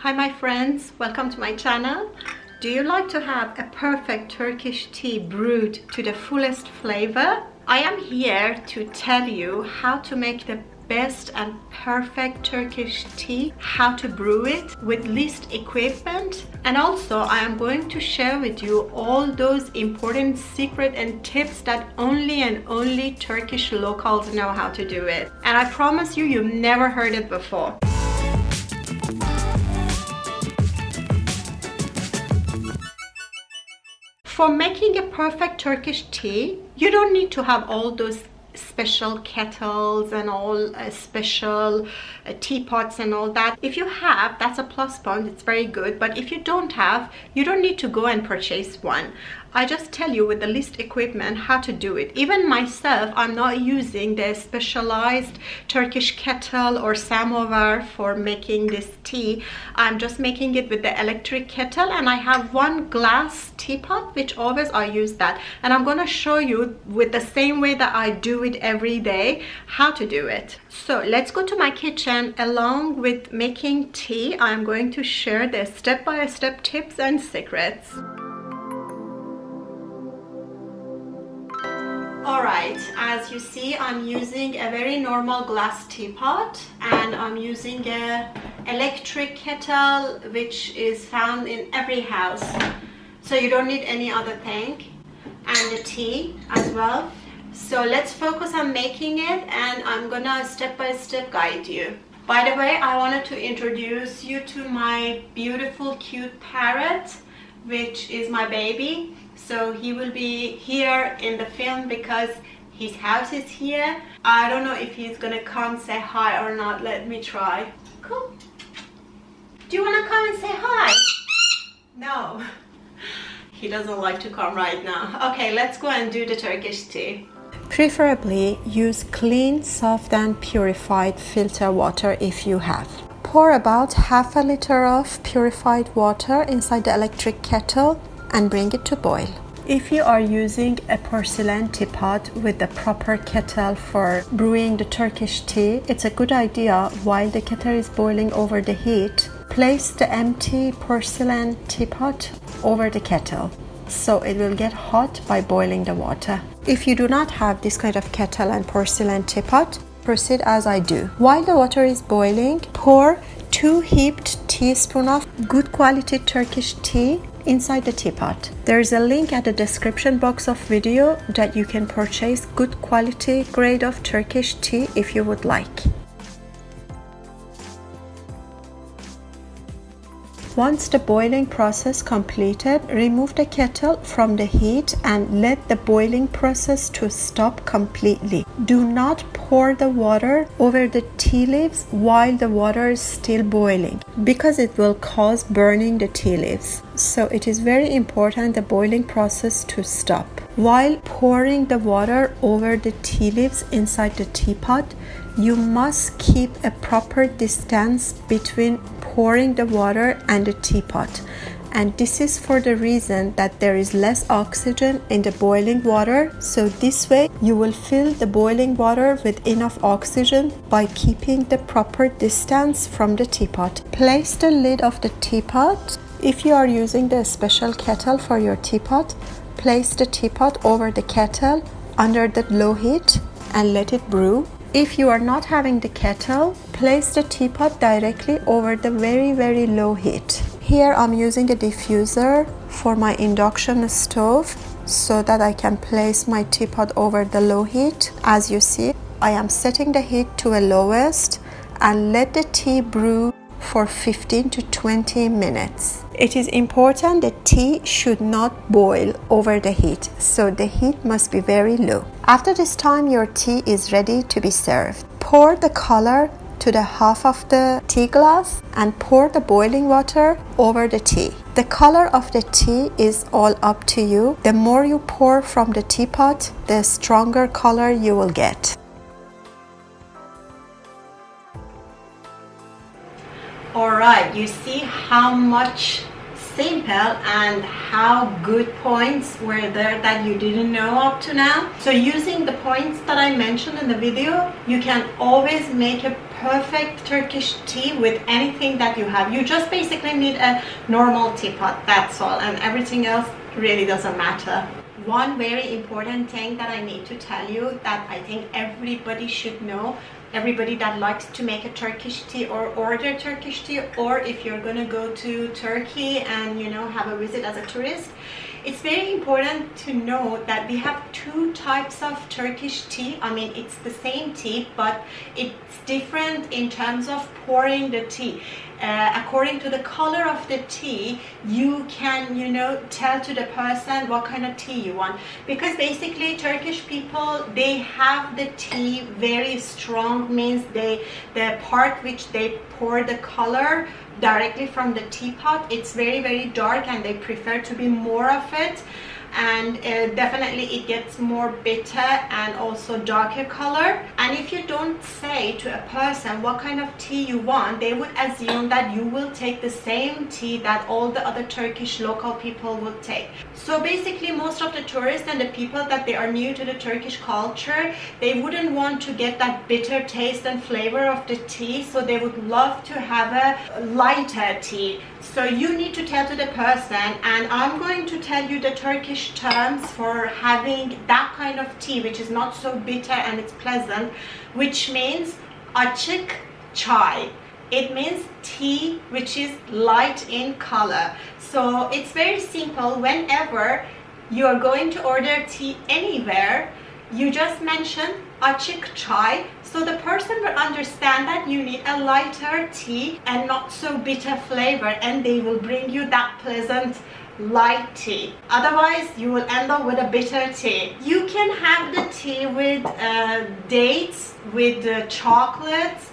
Hi my friends, welcome to my channel. Do you like to have a perfect Turkish tea brewed to the fullest flavor? I am here to tell you how to make the best and perfect Turkish tea, how to brew it with least equipment, and also I am going to share with you all those important secrets and tips that only Turkish locals know how to do it. And I promise you, you've never heard it before. For making a perfect Turkish tea, you don't need to have all those special kettles and all special teapots and all that. If you have, that's a plus point, it's very good. But if you don't have, you don't need to go and purchase one. I just tell you with the least equipment how to do it. Even myself, I'm not using the specialized Turkish kettle or samovar for making this tea. I'm just making it with the electric kettle, and I have one glass teapot, which always I use that. And I'm gonna show you with the same way that I do it every day how to do it. So let's go to my kitchen. Along with making tea, I'm going to share the step-by-step tips and secrets. Alright, as you see, I'm using a very normal glass teapot, and I'm using a electric kettle which is found in every house. So you don't need any other thing, and the tea as well. So let's focus on making it, and I'm gonna step by step guide you. By the way, I wanted to introduce you to my beautiful cute parrot, which is my baby. So he will be here in the film because his house is here. I don't know if he's gonna come say hi or not. Let me try. Cool. Do you wanna come and say hi? No. He doesn't like to come right now. Okay, let's go and do the Turkish tea. Preferably use clean, soft and purified filter water if you have. Pour about half a liter of purified water inside the electric kettle and bring it to boil. If you are using a porcelain teapot with the proper kettle for brewing the Turkish tea, it's a good idea while the kettle is boiling over the heat, place the empty porcelain teapot over the kettle so it will get hot by boiling the water. If you do not have this kind of kettle and porcelain teapot, proceed as I do. While the water is boiling, pour 2 heaped teaspoons of good quality Turkish tea inside the teapot. There is a link at the description box of video that you can purchase good quality grade of Turkish tea if you would like. Once the boiling process completed, remove the kettle from the heat and let the boiling process to stop completely. Do not pour the water over the tea leaves while the water is still boiling, because it will cause burning the tea leaves. So it is very important the boiling process to stop. While pouring the water over the tea leaves inside the teapot, you must keep a proper distance between pouring the water and the teapot. And this is for the reason that there is less oxygen in the boiling water. So this way you will fill the boiling water with enough oxygen by keeping the proper distance from the teapot. Place the lid of the teapot. If you are using the special kettle for your teapot, place the teapot over the kettle under the low heat and let it brew. If you are not having the kettle, place the teapot directly over the very low heat. Here I'm using a diffuser for my induction stove so that I can place my teapot over the low heat. As you see, I am setting the heat to a lowest and let the tea brew for 15 to 20 minutes. It is important the tea should not boil over the heat, so the heat must be very low. After this time, your tea is ready to be served. Pour the color to the half of the tea glass and pour the boiling water over the tea. The color of the tea is all up to you. The more you pour from the teapot, the stronger color you will get. Alright, you see how much simple and how good points were there that you didn't know up to now. So using the points that I mentioned in the video, you can always make a perfect Turkish tea with anything that you have. You just basically need a normal teapot, that's all, and everything else really doesn't matter. One very important thing that I need to tell you that I think everybody should know, everybody that likes to make a Turkish tea or order Turkish tea, or if you're gonna go to Turkey and have a visit as a tourist, it's very important to know that we have two types of Turkish tea. I mean, it's the same tea, but it's different in terms of pouring the tea. According to the color of the tea, you can tell to the person what kind of tea you want, because basically Turkish people, they have the tea very strong, means the part which they pour the color directly from the teapot, it's very, very dark, and they prefer to be more of it, and definitely it gets more bitter and also darker color. And if you don't say to a person what kind of tea you want, they would assume that you will take the same tea that all the other Turkish local people would take. So basically most of the tourists and the people that they are new to the Turkish culture, they wouldn't want to get that bitter taste and flavor of the tea, so they would love to have a lighter tea. So you need to tell to the person, and I'm going to tell you the Turkish terms for having that kind of tea which is not so bitter and it's pleasant, which means açık çay. It means tea which is light in color. So it's very simple. Whenever you are going to order tea anywhere, you just mention açık çay, so the person will understand that you need a lighter tea and not so bitter flavor, and they will bring you that pleasant light tea. Otherwise you will end up with a bitter tea. You can have the tea with dates, with chocolates,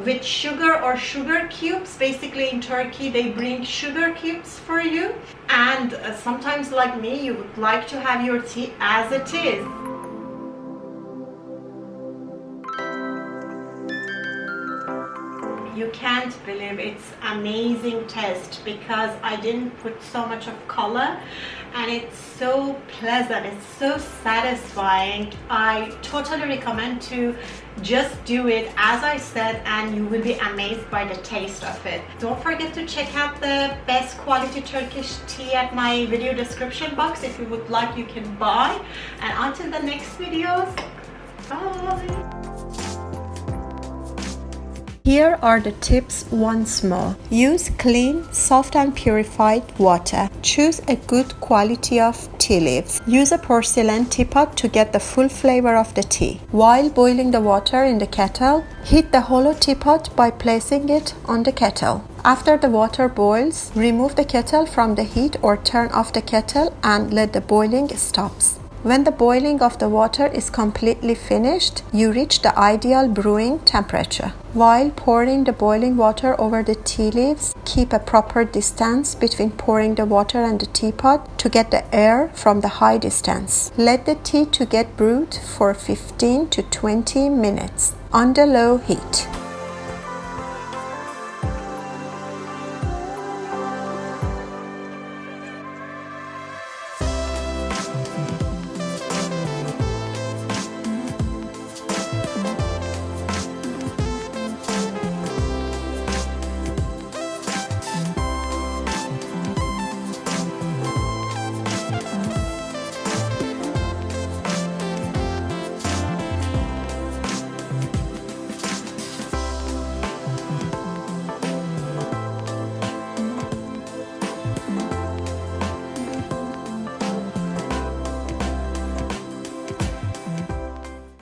with sugar or sugar cubes. Basically in Turkey they bring sugar cubes for you, and sometimes like me, you would like to have your tea as it is. You can't believe it's amazing taste, because I didn't put so much of color, and it's so pleasant, it's so satisfying. I totally recommend to just do it as I said, and you will be amazed by the taste of it. Don't forget to check out the best quality Turkish tea at my video description box. If you would like, you can buy. And until the next videos, bye. Here are the tips once more. Use clean, soft and purified water. Choose a good quality of tea leaves. Use a porcelain teapot to get the full flavor of the tea. While boiling the water in the kettle, heat the hollow teapot by placing it on the kettle. After the water boils, remove the kettle from the heat or turn off the kettle and let the boiling stops. When the boiling of the water is completely finished, you reach the ideal brewing temperature. While pouring the boiling water over the tea leaves, keep a proper distance between pouring the water and the teapot to get the air from the high distance. Let the tea to get brewed for 15 to 20 minutes on the low heat.